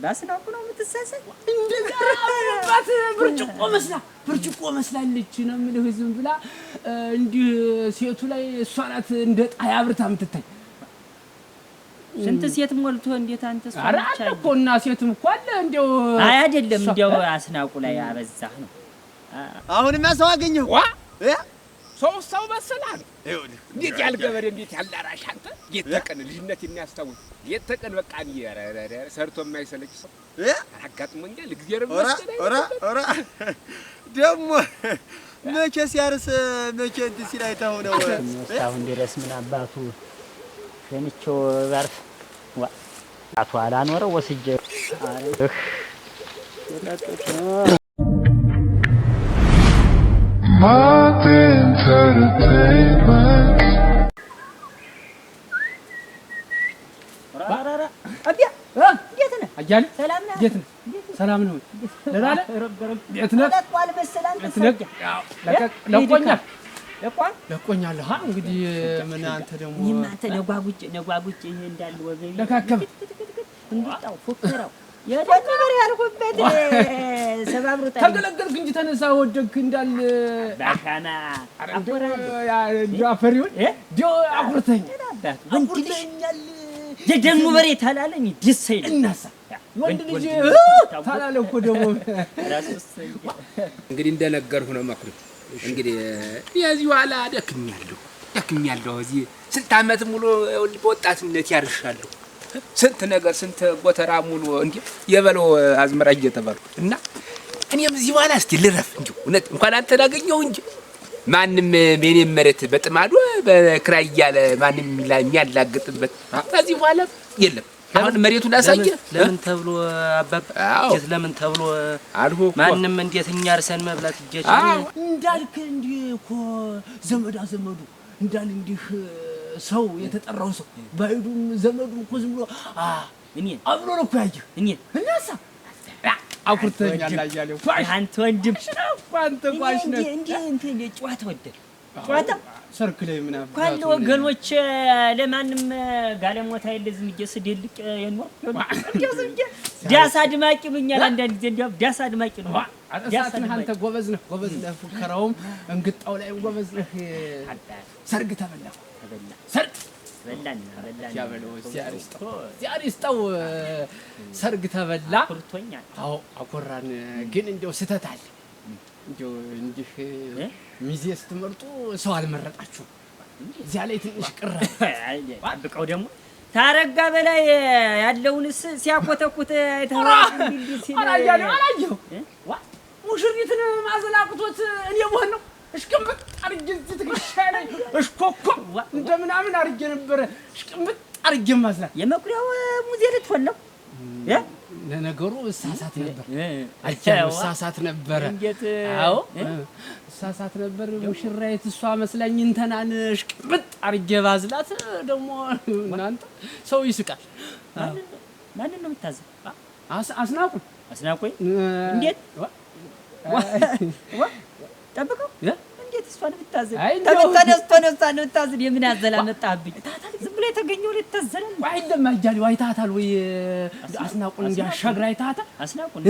ባስናቁ ነው የምትሳሰብ እንደዛ አባት ብርጭቆ መስላለች ነው የምልህ ዝም ብላ እንዲህ ሴቱ ላይ እሷ ናት እንደ ጣይ አብርታ የምትታይ ስንት ሴት ሞልቶ እንዴት አንተ እሷ አረ አለ እኮ እና ሴትም እኮ አለ እንደው አይ አይደለም እንደው አስናቁ ላይ አበዛህ ነው አሁንማ ሰው አገኘሁ ዋ ሰው መሰላል እንዴት ያለ ገበሬ እንዴት ያለ አራሽ አንተ የተቀን ልጅነት የሚያስታውስ የተቀን በቃ ሰርቶ የማይሰለች ሰው አጋጥሞኛል እግዚአብሔር ይመስገን ኦራ ደግሞ መቼ ሲያርስ መቼ እንትን ሲል አይተኸው ነው አሁን ድረስ ምን አባቱ ሸንቾ ባርፍ ዋ አቶ አላኖረው ወስጄ ሰላም ነው ለራለ ለቆኛል ሀ እንግዲህ ምን አንተ ደግሞ ይማንተ ነጓጉጭ ይሄ እንዳለ ወገብ ለካከም እንድጣው ፎከራው የደንበር ያልኩበት ሰባብሩታ ተገለገልክ እንጂ ተነሳ ወደክ እንዳል ባካና አፈሪውን ዲዮ አቁርተኝ ወንድልኛል የደኑ በሬ ታላለኝ ደስ አይልም እናሳ ወንድ ልጅ ታላለ እኮ ደግሞ ራስስ እንግዲህ እንደነገርኩ ነው መክሩ እንግዲህ የዚህ ኋላ ደክኛለሁ እዚህ ስንት አመት ሙሉ በወጣትነት ያርሻለሁ ስንት ነገር ስንት ጎተራ ሙሉ እንዴ የበለው አዝመራ እየተባሉ እና እኔም እዚህ ኋላ እስቲ ልረፍ እንጂ እውነት እንኳን አንተ ላገኘው እንጂ ማንም በኔ መሬት በጥማዱ በክራይ ያለ ማንም የሚያላግጥበት ከዚህ ኋላ የለም አሁን መሬቱን አሳየ ለምን ተብሎ አባባ እንዴት ለምን ተብሎ አልሁ ማንም እንዴት እኛ አርሰን መብላት ይጀጅ እንዳልክ እንዴ እኮ ዘመዱ እንዳል እንዲህ ሰው የተጠራው ሰው ባይዱም ዘመዱም እኮ ዝም ብሎ እኔ አብሮ ነው እኮ ያየህ እኔ እናሳ አኩርተኛል አያሌው አንተ ወንድም አንተ ቋሽ ነህ እንዴ ጨዋታ ወደድ ጨዋታ ሰርክ ላይ ምን አባ ካለ ወገኖች ለማንም ጋለሞታ የለዝም እየስደልቅ የኖር ዳሳ ድማቂ ብኛል አንዳንድ ጊዜ እንደው ዳሳ ድማቂ ነው ዳሳን አንተ ጎበዝ ነህ ፉከራውም እንግጣው ላይ ጎበዝ ነህ ሰርግ ተበላ ሰርግ በላን ያበለው ሲያሪስጠው ሰርግ ተበላ ኩርቶኛል አዎ አኮራን ግን እንደው ስተት አለ እንደው እንዲህ ሚዜ ስትመርጡ ሰው አልመረጣችሁም እዚያ ላይ ትንሽ ቅር አብቀው ደግሞ ታረጋ በላይ ያለውንስ ሲያኮተኩት አይተኸው ሲል አላየሁ ሙሽሪትን ማዘላቅቶት እኔ መሆን ነው እሽቅምጥ አርጌ ትክሻይ ላይ እሽኮኮ እንደምናምን አርጌ ነበር እሽቅምጥ አርጌ ማዝላት የመኩሪያው ሙዜ ልትሆን ነው ለነገሩ እሳሳት ነበር አዎ እሳሳት ነበር ሙሽራይት እሷ መስላኝ እንተናን እሽቅምጥ አርጌ ባዝላት ደግሞ እናንተ ሰው ይስቃል ማንን ነው የምታዘው አስናቁ እንዴት ጠብቀው እንዴት እሷን ብታዘብ ተነስቶ የምን ያዘላ መጣብኝ ዝም ብሎ የተገኘው ለተዘለ አይደለም አጃሊ አይታታል ወይ አስናቁን እንዲያሻግራ አይታታ አስናቁን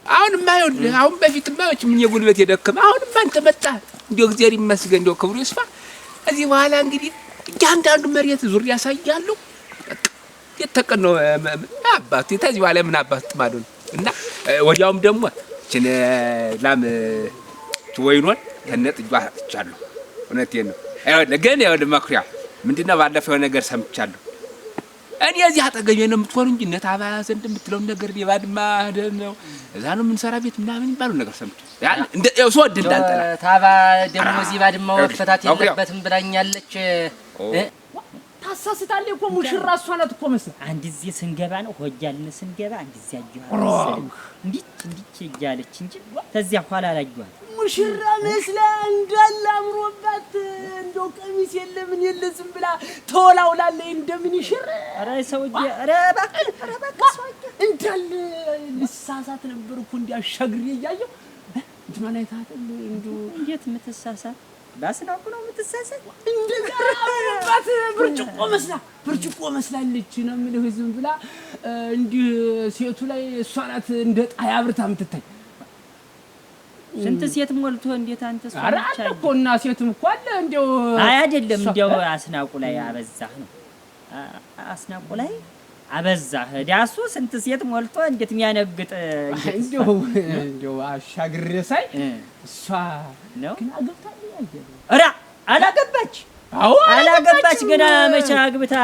አሁንማ ይኸውልህ አሁን በፊትማ ምን የጉልበት የደከመ አሁንማ አንተ መጣ እንደው እግዚአብሔር ይመስገን እንደው ክብሩ ይስፋ እዚህ በኋላ እንግዲህ እያንዳንዱ መሬት ዙር ያሳያሉ የተቀን ነው አባቱ ተዚህ በኋላ ምን አባቱ ጥማዱ እና ወዲያውም ደግሞ እቺን ላም ወይኗን ከነጥጇ አጥቻለሁ እውነቴን ነው አይወለ ግን ይኸውልህ መኩሪያ ምንድነው ባለፈው ነገር ሰምቻለሁ እኔ እዚህ አጠገቤ ነው የምትሆኑ እንጂ ነታባ ዘንድ የምትለው ነገር የባድማ ነው እዛ ነው የምንሰራ ቤት ምናምን ይባሉ ነገር ሰምቻለሁ እንደ ሰው እንዳንጠላ ታባ ደግሞ እዚህ ባድማው ፈታት የለበትም ብላኛለች ታሳስታለህ እኮ ሙሽራ እሷ ናት እኮ መስል አንድ ጊዜ ስንገባ ነው ሆጃልን ስንገባ አንድ ጊዜ አጅዋ እንዲህ እያለች እንጂ ከዚያ ኋላ አላጅዋል ሙሽራ መስላ እንዳለ አምሮባት እንደው ቀሚስ የለምን የለዝም ብላ ተወላውላለች እንደምን ይሽር ኧረ ሰውዬ ኧረ እባክህ እንዳለ ልሳሳት ነበር እኮ እንዲያሻግሬ እያየሁ እንትና ላይ ታጠል እንደው እንዴት የምትሳሳት ባስናቁ ነው የምትሳሳት እንደዛ አባት ብርጭቆ መስላለች ነው የምልህ ዝም ብላ እንዲህ ሴቱ ላይ እሷ ናት እንደ ጣይ አብርታ የምትታይ። ስንት ሴት ሞልቶ እንዴት አንተ እሷ ኧረ አለ እኮ እና ሴትም እኮ አለ እንደው አይ አይደለም እንደው አስናቁ ላይ አበዛህ ነው አስናቁ ላይ አበዛህ ዳሱ ስንት ሴት ሞልቶ እንዴት የሚያነግጥ እንደው አሻግሬ ሳይ እሷ ነው ግን አገብታለች አይደል? ኧረ አላገባች አዎ አላገባች ገና መቼ አግብታ?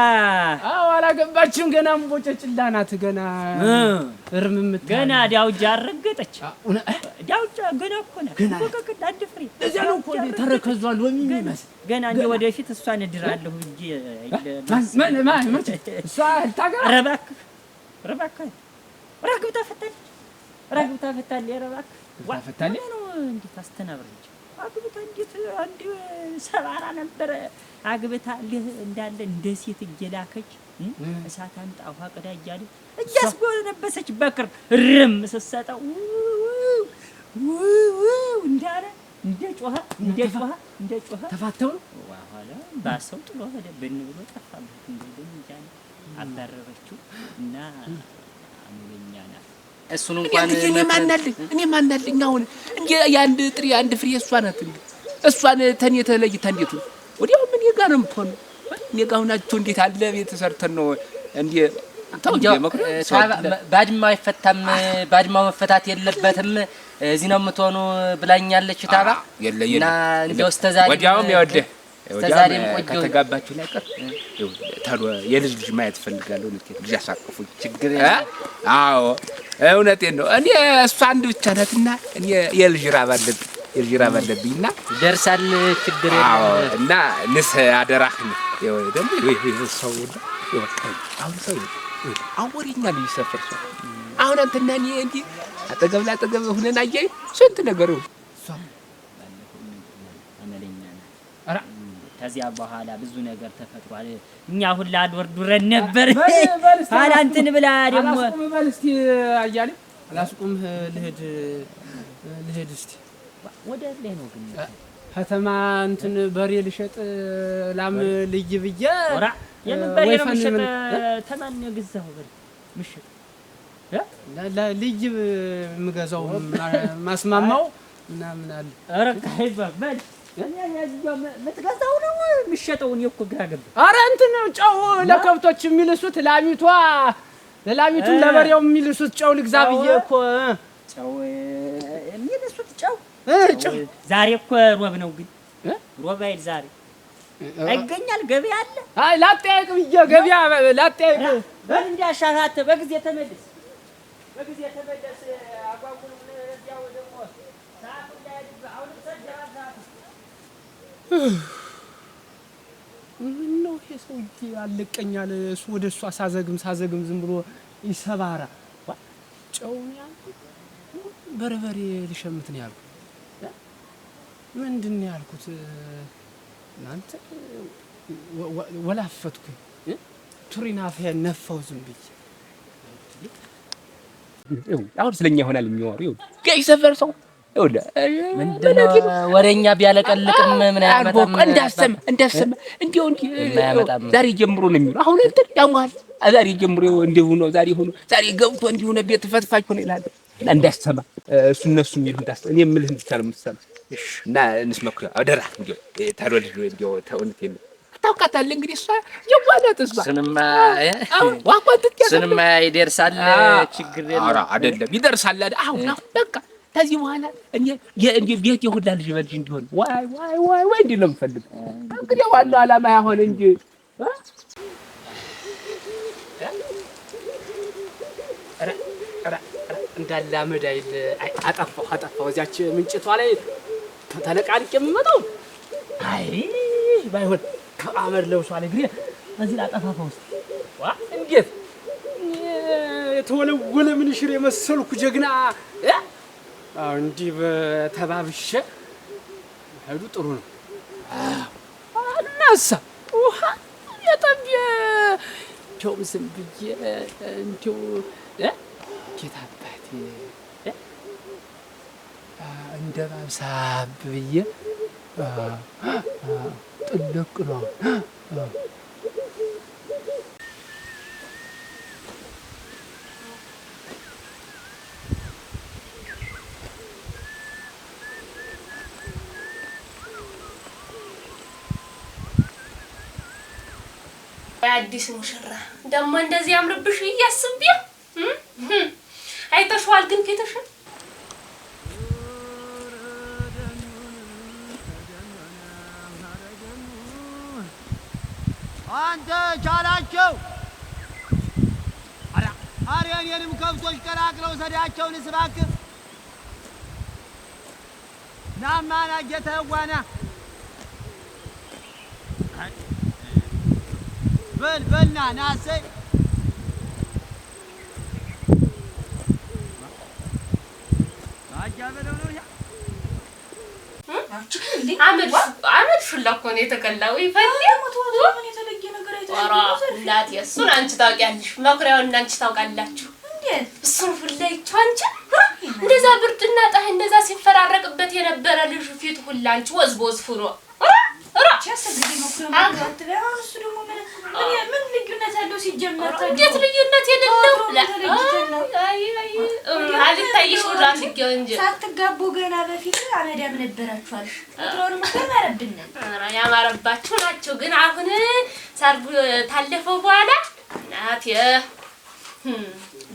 አዎ አላገባችም ገና እምቦጨጭላ ናት ገና እርምምት ገና ዳውጃ አረገጠች ዳውጃ ገና እኮ ናት ወቀቀ አንድ ፍሬ እዚያ ነው እኮ ተረከዟል ወሚመስል ገና እንደ ወደፊት እሷን እድራለሁ እንጂ ማን እሷ ታጋ ረባክ ረግብታ ፈታለች ረባክ ፈታለች ነው እንዴት አስተናብረች አግብታ እንዴት አንድ ሰባራ ነበር አግብታ እንዳለ እንደ ሴት እየላከች እሳት አምጣ ውሃ ቀዳ እያለች እያስጎነበሰች በክር ርም ስትሰጠው እንዳለ እንደ ጮኸ ተፋተው በኋላ ባሰው ጥሎ ሄደ ብን ብሎ ጠፋበት እንደዚህ እንጃን አባረረችው እና አሙለኛ ናት እሱን እንኳን እኔ ማናለኝ አሁን እንዴ ያንድ ጥሪ አንድ ፍሬ እሷ ናት እንዴ እሷን ተኔ ተለይታ እንዴት ነው ወዲያው ምን ይጋር ነው የምትሆነው እኔ ጋር ሆናችሁ እንዴት አለ ቤት ሰርተን ነው እንዴ ታው ባድማ አይፈታም ባድማው መፈታት የለበትም እዚህ ነው የምትሆኑ ብላኛለች ታባ እና እንደው እስተዛሬ ወዲያውም ይወደ እስተዛሬም ቆጆ ከተጋባችሁ ላይ ቀር ታሎ የልጅ ማየት ፈልጋለሁ ልጅ ያሳቅፉ ችግር አዎ እውነቴን ነው እኔ እሷ አንድ ብቻ ናትና እኔ የልጅ ራብ አለብኝና ደርሳል ችግር የለም እና ንስ አደራህን ደግሞ ሰው አሁን ሰው አወሪኛ ነው ይሰፈር ሰው አሁን አንተና እኔ እንዴ አጠገብ ለአጠገብ ሆነን አየህ ስንት ነገር ነው እሷ አመለኛ ናት ከዚያ በኋላ ብዙ ነገር ተፈጥሯል እኛ ሁላ አድወርዱረን ነበር አላንተን ብላ ደግሞ አላስቆም በል እስቲ አያሌ አላስቆም ልሄድ እስቲ ወደ ላይ ነው ግን ከተማ እንትን በሬ ልሸጥ ላም ልይ ብዬ ወራ የምንበሬ ነው ምሽጥ ተማን የገዛው በሬ ምሽጥ ልይ የምገዛው ማስማማው እና ምን አለ ኧረ ካይባ በል እኔ ያዝጋው ምትገዛው ነው ምሽጠው ነው እኮ ግራ ገባ ኧረ እንትን ጨው ለከብቶች የሚልሱት ለላሚቱ ለበሬው የሚልሱት ጨው ልግዛ ብዬ እኮ ጨው የሚልሱት ጨው ዛሬ እኮ ሮብ ነው ግን ሮብ አይደል ዛሬ አይገኛል ገበያ አለ አይ ላጠያይቅ ብዬ ገበያ ላጠያይቅ በል እንዲያሻሻት በጊዜ ተመለስ አጓጉል እዚያው ደግሞ ሰዓቱ እንዳያድብ አሁን ሰደራዛት ነው ይሄ ሰውዬ አለቀኛል እሱ ወደ እሷ ሳዘግም ዝም ብሎ ይሰባራ ጨው ያልኩት በርበሬ ልሸምት ነው ያልኩት ምንድን ነው ያልኩት እናንተ ወላፈትኩኝ ቱሪናፍ ነፋው ዝም ብዬ አሁን ስለኛ ይሆናል የሚወሩ ጋይ ሰፈር ሰው ምንድነው ወሬኛ ቢያለቀልቅም ምን ያመጣም እንዳሰማ እንዴው ዛሬ ጀምሮ ነው የሚሉ አሁን እንትን ያሟል ዛሬ ጀምሮ እንደው ነው ዛሬ ገብቶ እንዲሁ ነው ቤት ፈትፋች ሆነ ይላል እንዳሰማ እነሱ የሚሉ እንዳሰማ እኔ የምልህ እንድታለም ተሰማ እና እንስመክሩ አደራ እንዴው ታሮል እንዴው ተውንት የለ ታውቃታለህ እንግዲህ እሷ የዋለት እሷ ስንማ ይደርሳል ችግር የለም ኧረ አይደለም ይደርሳል አሁን በቃ ከዚህ በኋላ እኔ ቤት የሁላ ልጅ በልጅ እንዲሆን ዋይ እንዲህ ነው የምፈልግ እንግዲህ ዋናው ዓላማ ያሆነ እንጂ እንዳለ አመድ አይል አጠፋው እዚያች ምንጭቷ ላይ ተለቃልቄ የምመጣው አይ ባይሆን ከአመድ ለውሷ ላይ ግሬ እዚህ ላጠፋፋው ውስጥ እንዴት የተወለወለ ምንሽር የመሰልኩ ጀግና እንዲህ በተባብሼ ሄዱ ጥሩ ነው እናሳ ውሃ የጠብ ቸው ዝም ብዬ እንዲው ጌታ አባቴ እንደ ባብሳብ ብዬ ጥልቅ ነው አዲስ ሙሽራ ደግሞ እንደዚህ ያምርብሽ እያስብኝ አይተሽዋል ግን ፊትሽን አንተ ቻላቸው አሬኔንም ከብቶች ቀላቅለው ሰዳቸውን ስባክ ናማና ጌታዋና በልና ናሰይ አጃበለው ነው ያ አመድ ፍላኮ ነው የተከላው ይፈልግ ምን የተለየ ነገር አይተሽ እናት የሱን አንቺ ታውቂያለሽ መኩሪያውን አንቺ ታውቃላችሁ እንዴ እሱን ፍላይቻው አንቺ እንደዛ ብርድና ጣህ እንደዛ ሲፈራረቅበት የነበረ ልጅ ፊት ሁላ አንቺ ወዝቦዝ ፍሮ ቻሰግዲ መኩሪያው አጋጥበው እሱ ደግሞ ምን ልዩነት አለው ሲጀመር እንዴት ልዩነት የሌለው አይ አልታይሽ ወራስ ይገው እንጂ ሳትጋቡ ገና በፊት አመዳም ነበራችኋል ወጥሮን መከራረብን ኧረ ያማረባችሁ ናቸው ግን አሁን ሰርጉ ታለፈው በኋላ እናት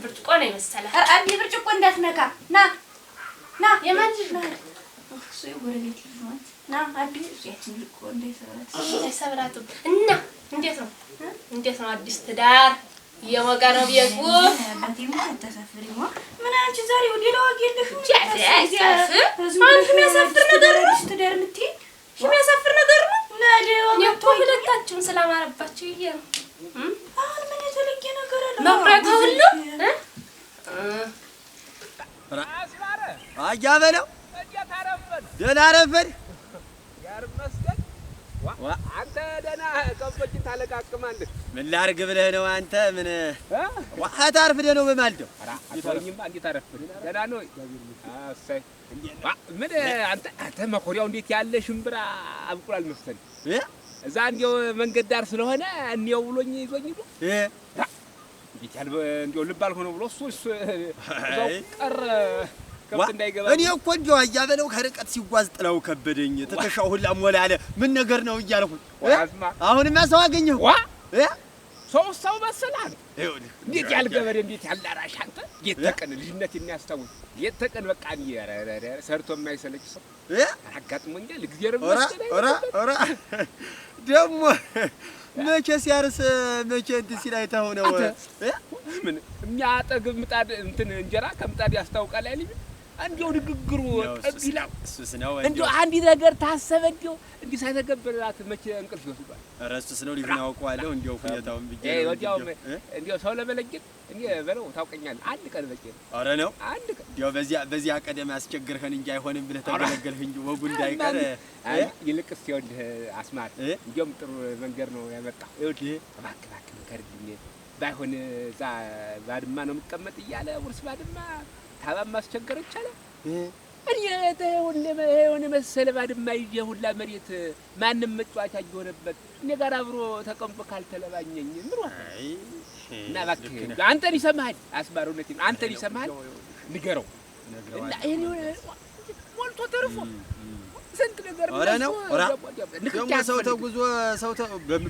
ብርጭቆ ነው መሰለህ አዲ ብርጭቆ እንዳትነካ ና የማን ልጅ ነው እሱ የጎረቤት ልጅ ነው ና አዲ ያችን ልጅ እኮ እንደሰብራቱ እና እንዴት ነው አዲስ ትዳር የሞቀ ነው ቤቱ አባቴም ተሳፍሪው ምን አንቺ ዛሬ ወዲ ለወግልሽ አንቺ የሚያሳፍር ነገር ነው ትዳር ምትይ የሚያሳፍር ነገር ነው ነው ሁለታችሁም ስላማረባችሁ ይሄ ነው አሁን ምን የተለየ ነገር አለ መብራት ሁሉ አጃበለው ደህና ረፈድ ያር መስገድ አንተ ደህና ከብቶችን ታለቃቅማለህ ምን ላርግ ብለህ ነው አንተ ምን ዋሃት አርፍደህ ነው በማልደው አታውኝም እንዴት አረፍድ ደህና ነው አሰይ ምን አንተ መኮሪያው እንዴት ያለ ሽምብራ አብቁላል መሰለኝ እዛ እንዴው መንገድ ዳር ስለሆነ እንየው ብሎኝ ይዞኝ ይሉ እንዴት ያለ እንዴው ልባል ሆኖ ብሎ እሱ እዛው ቀረ ከብት እንዳይገባ እኔ እኮ እንዴው አያበለው ከርቀት ሲጓዝ ጥላው ከበደኝ ተከሻው ሁላ ሞላለ ምን ነገር ነው እያልኩ አሁንማ ሰው አገኘሁ ሰው መሰላል እንዴት ያለ ገበሬ እንዴት ያለ አራሽ አንተ የተቀን ልጅነት የሚያስታውስ የተቀን በቃ ሰርቶ የማይሰለች ሰው አጋጥሞኛል እግዚአብሔር ኧረ ደግሞ መቼ ሲያርስ መቼ እንትን ሲል አይተኸው ነው ምን የሚያጠግብ ምጣድ እንትን እንጀራ ከምጣድ ያስታውቃል አይልም አንዴው ንግግሩ ጠቢላው እሱስ ነው እንዴው አንዲ ነገር ታሰበ እንዴ ሳይተገበራት መቼ እንቅልፍ ይወስዳል እረሱስ ነው ሊሆን አውቀዋለሁ እንዴው ሁኔታውን ቢገኝ ወዲያው እንዴው ሰው ለመለየት እኔ በለው ታውቀኛለህ አንድ ቀን በቂ ነው ኧረ ነው አንድ ቀን እንዴው በዚያ ቀደም ያስቸግርህን እንጂ አይሆንም ብለህ ተገለገልህ እንጂ ወጉ እንዳይቀር ይልቅስ ይኸውልህ አስማር እንዴውም ጥሩ መንገድ ነው ያመጣው ይኸውልህ እባክህ ከርግኝ ባይሆን ዛ ባድማ ነው የምትቀመጥ እያለ ውርስ ባድማ ታባም ማስቸገረች አለ እኔ የሆነ መሰለ ባድማ ይዤ ሁላ መሬት ማንም መጫወቻ እየሆነበት እኔ ጋር አብሮ ተቀምጦ ካልተለባኘኝ ምን ወጣ እና እባክህ አንተን ይሰማሃል አስማር እውነቴን አንተን ይሰማሃል ንገረው እና ይሄን ሞልቶ ተርፎ ስንት ነገር ነው ደግሞ ሰው ተጉዞ ሰው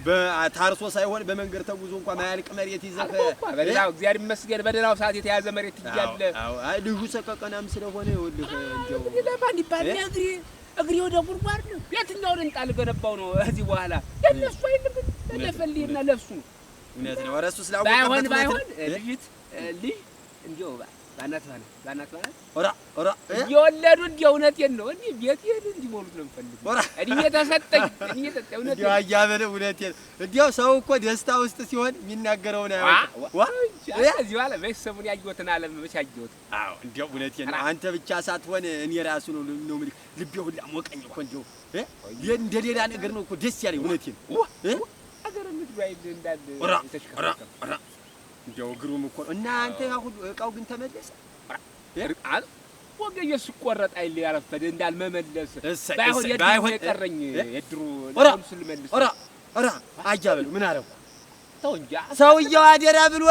በታርሶ ሳይሆን በመንገድ ተጉዞ እንኳን ማያልቅ መሬት ይዘህ በደላው እግዚአብሔር ይመስገን በደላው ሰዓት የተያዘ መሬት ይያለ አይ ልጁ ሰቀቀናም ስለሆነ ይወልህ እንደው ለማን ይባል እግሪ ወደ ጉርጓድ ነው የትኛውን እንጣል ገነባው ነው እዚህ በኋላ የነሱ አይልም ለፈልይና ለሱ እውነት ነው ወረሱ ስላወቀበት ባይሆን ልጅ እንዴው ባናት ኦራ የወለዱ እንዴው እውነቴን ነው እንዴ ቤት ይሄድ እንዲሞሉት ነው የምፈልገው እኔ ተሰጠኝ እኔ ተጠጣ እውነቴን ያያበለ እውነቴን እንዴው ሰው እኮ ደስታ ውስጥ ሲሆን የሚናገረው ነው እዚህ ባለ በሰሙን ያየሁትን ዓለም ብቻ ያየሁት አዎ እንዴው እውነቴን ነው አንተ ብቻ ሳትሆን እኔ ራሱ ነው ልቤ ሁላ ሞቀኝ እኮ እንዴው እንደ ሌላ ነገር ነው እኮ ደስ ያለኝ እውነቴን አገር ምድራይ እንዳል ኦራ እንዴው ግሩም እኮ እና አንተ ሁሉ እቃው ግን ተመለሰ ወገየ ሲቆረጥ አይል ያረፈደ እንዳልመመለስ ባይሆን የቀረኝ የድሩ ለምስል መልስ ኦራ አጃበሉ ምን አረው ተው እንጂ ሰውየው አደራ ብሎ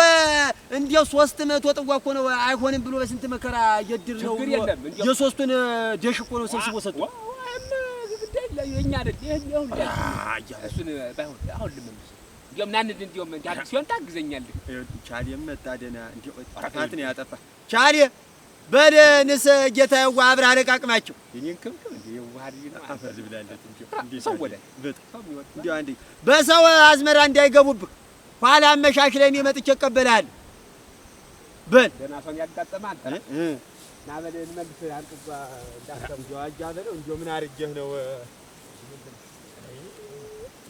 እንዴው 300 ጥዋ እኮ ነው አይሆንም ብሎ በስንት መከራ የድር ነው የሶስቱን ደሽ እኮ ነው ሰብስቦ ሰጡ የኛ አይደል ይሄን እሱን ባይሆን አሁን ልመልስ እንዲያውም ናንድ እንዲያውም እንዳል ሲሆን ታግዘኛለህ። ቻሌ መጣ ደህና እንዲያው ጥፋት ነው ያጠፋ ቻሌ በል ንስ ጌታዬ አብረህ አለቃቅማቸው እኔን ክምክም እንዴ ዋህድ ነው አፈር ብላለች እንዴ ሰው ወደ እንዴ አንዴ በሰው አዝመራ እንዳይገቡብህ ኋላ አመሻሽ ላይ እኔ መጥቼ እቀበልሃለሁ በል ደህና ሰው ያጋጠማል ና በል እንመልስ አንጥባ እንዳሰም ጃጃ በለው እንዴ ምን አርጀህ ነው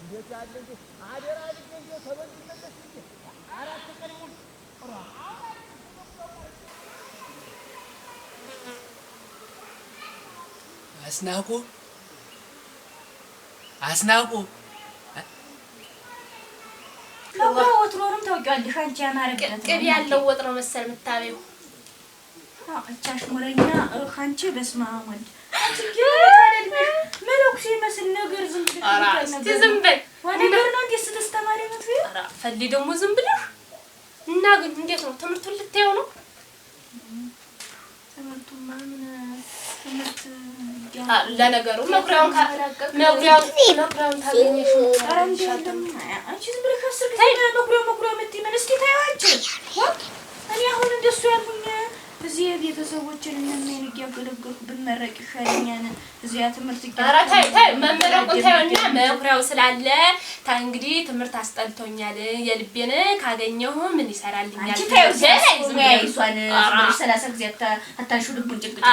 እንዴት ያለ እንዴ አደራ ልጅ እንዴ ተበልተሽ እንዴ አራት ቀን ሙሉ አስናቁ ለባው ወትሮንም ታውቂዋለሽ አንቺ ያማረቀት ቅቤ ያለው ወጥ ነው መሰል የምታበይው። አቻሽ ሞረኛ አንቺ በስመ አብ ወልድ ታደልሽ መለኩሴ መስል ነገር ዝም ብለሽ አራ ዝም በል ነገር ነው እንዴ ስትስተማሪ ነው ትይ አራ ፈልይ ደግሞ ዝም ብለሽ እና ግን እንዴት ነው ትምህርቱን ልታየው ነው? ትምህርቱማ ምን ትምህርት ለነገሩ መኩሪያውን ታገኘሽ አንቺ ዝም ብለሽ አስር መኩሪያ የምትይ ምን እስኪ ታየው አንቺ እኔ አሁን እንደሱ ያልኩኝ እዚህ ቤተሰቦችን እነምን ያገለግልኩ ብንመረቅ ይሻለኛል እዚያ ትምህርት ኧረ ታይ መመረቁን ታዩና መኩሪያው ስላለ እንግዲህ ትምህርት አስጠልቶኛል የልቤን ካገኘሁ ምን ይሰራልኛል አንቺ ታየው ዝም ያይሷን ዝም 30 ጊዜ አታሹ ልቡን ጭቅጭቅ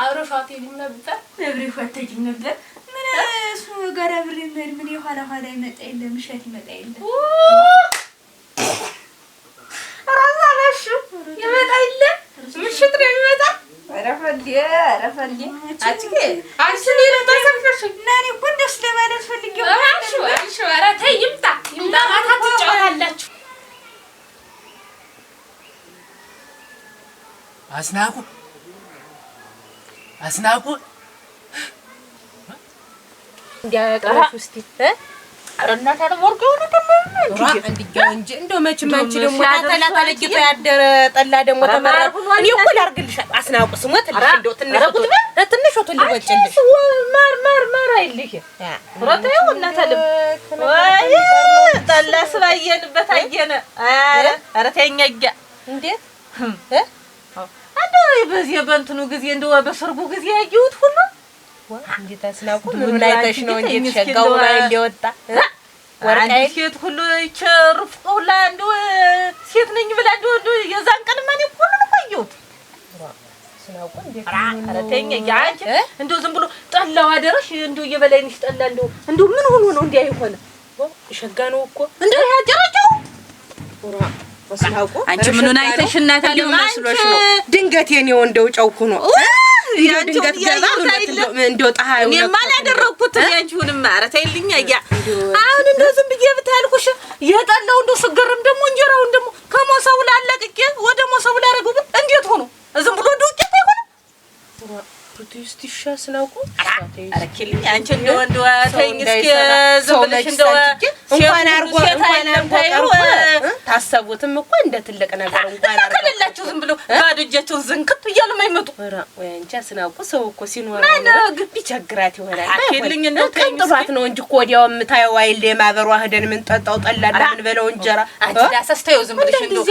አብረሻት ይልም ነበር አብረሻት ይልም ነበር ምን እሱ ጋር አብሬ ምን የኋላ ኋላ ይመጣ የለም እሸት ይመጣ የለም ራሳለሽ ይመጣ የለም ምሽት ነው የሚመጣ አረፈልዬ አንቺ ለተሰፈሽ ናኒ እኮ እንደሱ ለማለት ፈልጌው አንቺ ኧረ ተይ ይምጣ ማታ ትጫወታላችሁ አስናቁ እንዲያቀራሽ እስቲ አረናታ ወርቁ ነው እንዴ እንጂ እንደው መቼም አንቺ ደግሞ ታተላታለቂቶ ያደረ ጠላ ደግሞ ተመረቁ እኔ እኮ ላርግልሽ አስናቁ ስሞት እንደው ትንሽ ወጥቶ ልወጭልሽ ማር አይልሽ ሮታው እናታለም ወይ ጠላ ስባየንበት አየነ አረ ተኛጋ እንዴት እንደው በዚህ በእንትኑ ጊዜ እንደው በሰርጉ ጊዜ ያየሁት ሁሉ እንዴት አስናቁ ምን አይተሽ ነው እንዴ ተሸጋው ላይ እንደወጣ ወርቃይ ሴት ሁሉ ይቸርፍውላ እንደው ሴት ነኝ ብላ እንደው የዛን ቀን ማን ሁሉ ነው ቆየሁት አስናቁ እንዴት አረተኛ ያንቺ እንደው ዝም ብሎ ጠላው አደረሽ እንደው የበላይንሽ ጠላ እንደው ምን ሆኖ ነው እንዴ አይሆነ ሸጋ ነው እኮ እንደው ያጀረጨው አስናቁ አንቺ ምኑን አይተሽ እናታለሁ መስሎሽ ነው ድንገት የኔው እንደው ጨውኩ ነው ድንገት ገባ እንደው ጣሃዩ ነው እኔማ አላደረኩት ያንቺውንም ማረታ ይልኛ ያ አሁን እንደው ዝም ብዬ ብታልኩሽ የጠላው እንደው ስገርም ደግሞ እንጀራውን ደግሞ ከሞሰው ላለቅቄ ወደ ሞሰው ላረገው እንዴት ሆኖ ዝም ብሎ ዱቄት አይሆንም ፕሮቴስቲሻ ስናውቁ አረከልኝ አንቺ እንደው ተይኝ እስኪ ዝም ብለሽ እንደው እንኳን አርጎ ታሰቡትም እኮ እንደ ትልቅ ነገር እንኳን አርጎ ከሌላችሁ ዝም ብሎ ባዶ እጃቸውን ዝንክት እያሉ ማይመጡ ወይ አንቺ ስናውቁ ሰው እኮ ሲኖር ነው ቢቸግራት ይሆናል አከልኝ እንደው ተይኝባት ነው እንጂ እኮ ወዲያው የምታየው አይል የማበሩ አህደን ምን ጠጣው ጠላላ ምን በለው እንጀራ አንቺ ዳሰስተው ዝም ብለሽ እንደው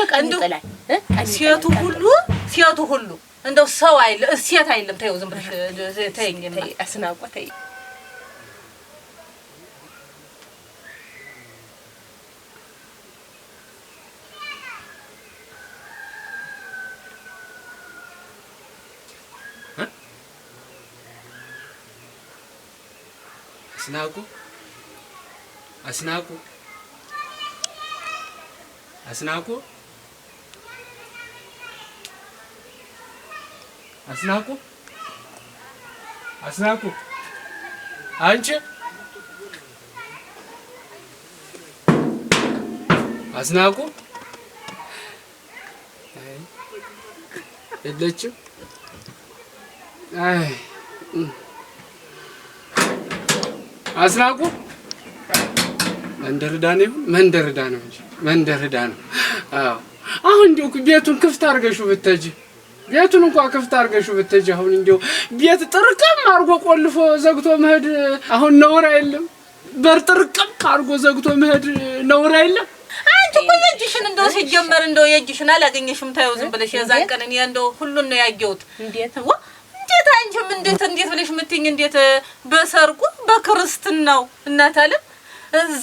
ሴቱ ሁሉ እንደው ሰው አይል ሴት አይልም ተይው ዝም ብለሽ ተይኝ አስናቁ ተይ አስናቁ አንቺ አስናቁ የለችም አይ አስናቁ መንደርዳ ነው እንጂ መንደርዳ ነው አዎ አሁን እንደው ቤቱን ክፍት አርገሽው ብትጂ ቤቱን እንኳን ክፍት አርገሽው ብትጂ አሁን እንደው ቤት ጥርቅም አርጎ ቆልፎ ዘግቶ መሄድ አሁን ነውር አይደለም በር ጥርቅም አርጎ ዘግቶ መሄድ ነውር አይደለም። አንቺ እኮ የእጅሽን እንደው ሲጀመር እንደው የእጅሽን አላገኘሽም። ታየው ዝም ብለሽ የዛን ቀን እኔ እንደው ሁሉን ነው ያየሁት። እንዴት አንቺም እንዴት ብለሽ የምትይኝ እንዴት በሰርጉ በክርስትናው እናት አለም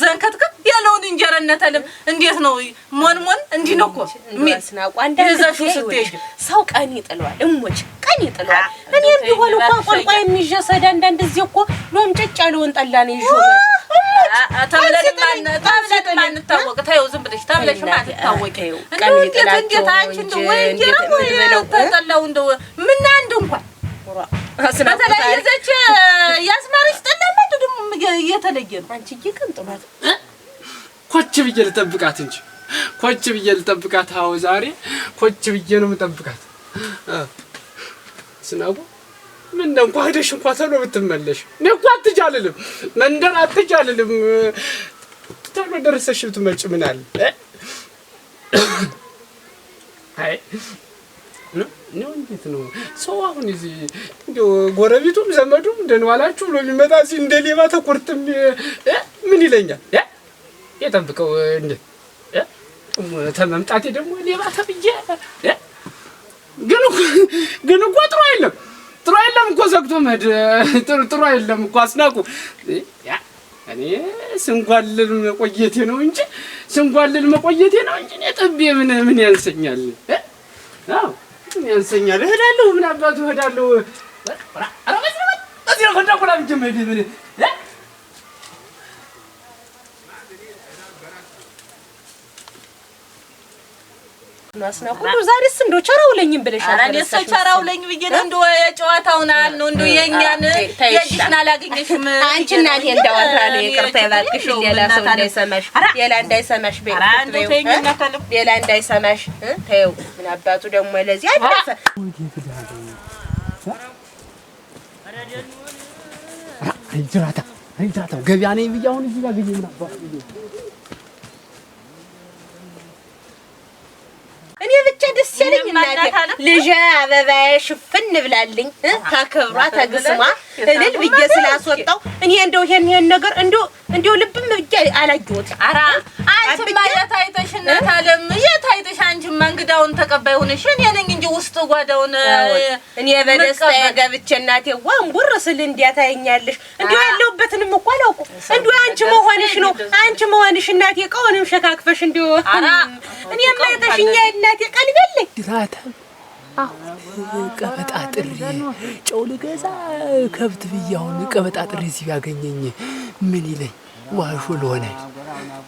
ዘንከትከት ያለውን እንጀራ እናት አለም እንዴት ነው ሞንሞን እንዲህ ነው እኮ ሚስናቁ አንዳንዴ ስትሄጂ ሰው ቀን ይጥለዋል እሞች ቀን ይጥለዋል። እኔም ቢሆን እኮ ቆልቋ የሚጀሰዳ አንዳንድ እዚህ እኮ ሎም ጨጭ ያለውን ጠላ ነው ይሾመ ታብለሽማ እንታወቅ ታየው ዝም ብለሽ ታብለሽማ እንታወቅ እንዴት አንቺ እንደው ወይ ተጠላው እንደው ምን አንድ እንኳን በተለያየዘች ያስማርሽ ጠላማት ደግሞ የተለየ ነው። አንቺ ይቀንጥባት ኮች ብዬ ልጠብቃት እንጂ ኮች ብዬ ልጠብቃት። አዎ ዛሬ ኮች ብዬ ነው የምጠብቃት። ስናቡ ምን ነው እንኳን ሄደሽ እንኳን ተሎ ብትመለሽ እኔ እንኳን አትጃልልም መንደር አትጃልልም ተሎ ደረሰሽ ብትመጭ ምን አለ አይ ነው እንዴት ነው ሰው አሁን እዚህ እንደው ጎረቤቱም ዘመዱም እንደነዋላችሁ ብሎ ቢመጣ እዚህ እንደ ሌባ ተቆርጥም ምን ይለኛል የጠብቀው እንዴ ተመምጣቴ ደግሞ ሌባ ተብዬ ግን እኮ ጥሩ አይደለም እኮ ዘግቶ መድ ጥሩ አይደለም እኮ አስናቁ እኔ ስንጓልል መቆየቴ ነው እንጂ እኔ ጠብዬ ምን ያንሰኛል አዎ ያንሰኛል እሄዳለሁ ምን አባቱ እሄዳለሁ አረበስ እዚህ ነው ፈንዳቆላ ጀመደ ምን ናስና ሁሉ ዛሬስ እንደው ቻራውለኝም ብለሻል። አራኔ ቻራውለኝ ብዬ ነው እንደው የጨዋታውን አል ነው እንደው የኛን የጅሽና አላገኘሽም አንቺ እናቴ እንዳወራ ነው ይቅርታ ይባልክሽ ሌላ ሰው እንዳይሰማሽ ሌላ እንዳይሰማሽ ተይው ምን አባቱ ደግሞ ለዚህ አይደፈ አይጅራታ ገበያ ነኝ ብዬ አሁን እዚህ ጋር ገኘ ምን አባቱ እኔ ብቻ ደስ ያለኝ እናቴ ልጅ አበባዬ ሽፍን ብላልኝ ታከብሯ ተግስማ እልል ብዬ ስላስወጣው እኔ እንደው ይሄን ነገር እንደው ልብም ብቻ አላየሁት። አራ አንቺ ማለት አይተሽነት አለም የታይተሽ አንቺ መንግዳውን ተቀባይ ሆነሽ እኔ ነኝ እንጂ ውስጥ ጓዳውን እኔ በደስታ ገብቼ እናቴ ዋንቡር ስል እንዲያታየኛለሽ እንደው ያለውበትንም እኮ አላውቁ እንደው አንቺ መሆንሽ እናቴ ቀውንም ሸካክፈሽ እንደው አራ እኔ ማይተሽኛ እናቴ ቀልበልኝ ድራታ አሁን ቀበጣጥሪ ጨው ልገዛ ከብት ብያውን ቀበጣጥሪ እዚህ ያገኘኝ ምን ይለኝ ዋሾ ለሆነ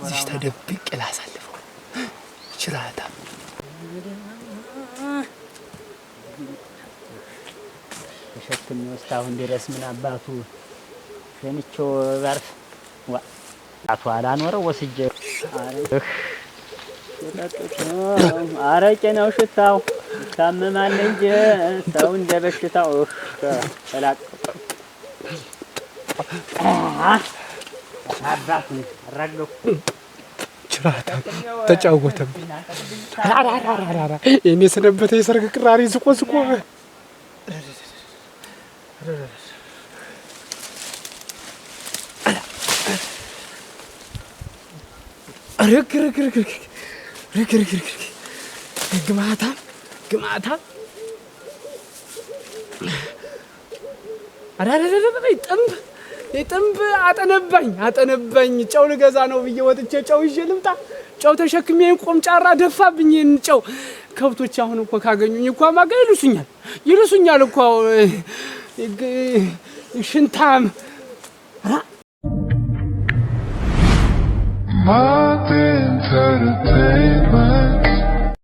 እዚህ ተደብቅ ላሳልፈው ችራታ ተሸክም ወስታውን ድረስ ምን አባቱ ሸንቾ ባርፍ አቶ አላኖረው ወስጄ አረቄ ነው ሽታው ታመማል እንጂ ሰው እንደ በሽታው ተላቅ አባቱ አራገው ችራታ ተጫወተብኝ አራራራራ እኔ ሰነበተ የሰርግ ቅራሪ ዝቆዝቆ ረክረክረክ ግማታ አራራራራ ጥምብ አጠነባኝ ጨው ልገዛ ነው ብዬ ወጥቼ ጨው ይዤ ልምጣ ጨው ተሸክሜ ቆምጫራ ደፋብኝ ጨው ከብቶች አሁን እኮ ካገኙኝ እኮ ማጋ ይሉሱኛል እኮ ሽንታም I've been to the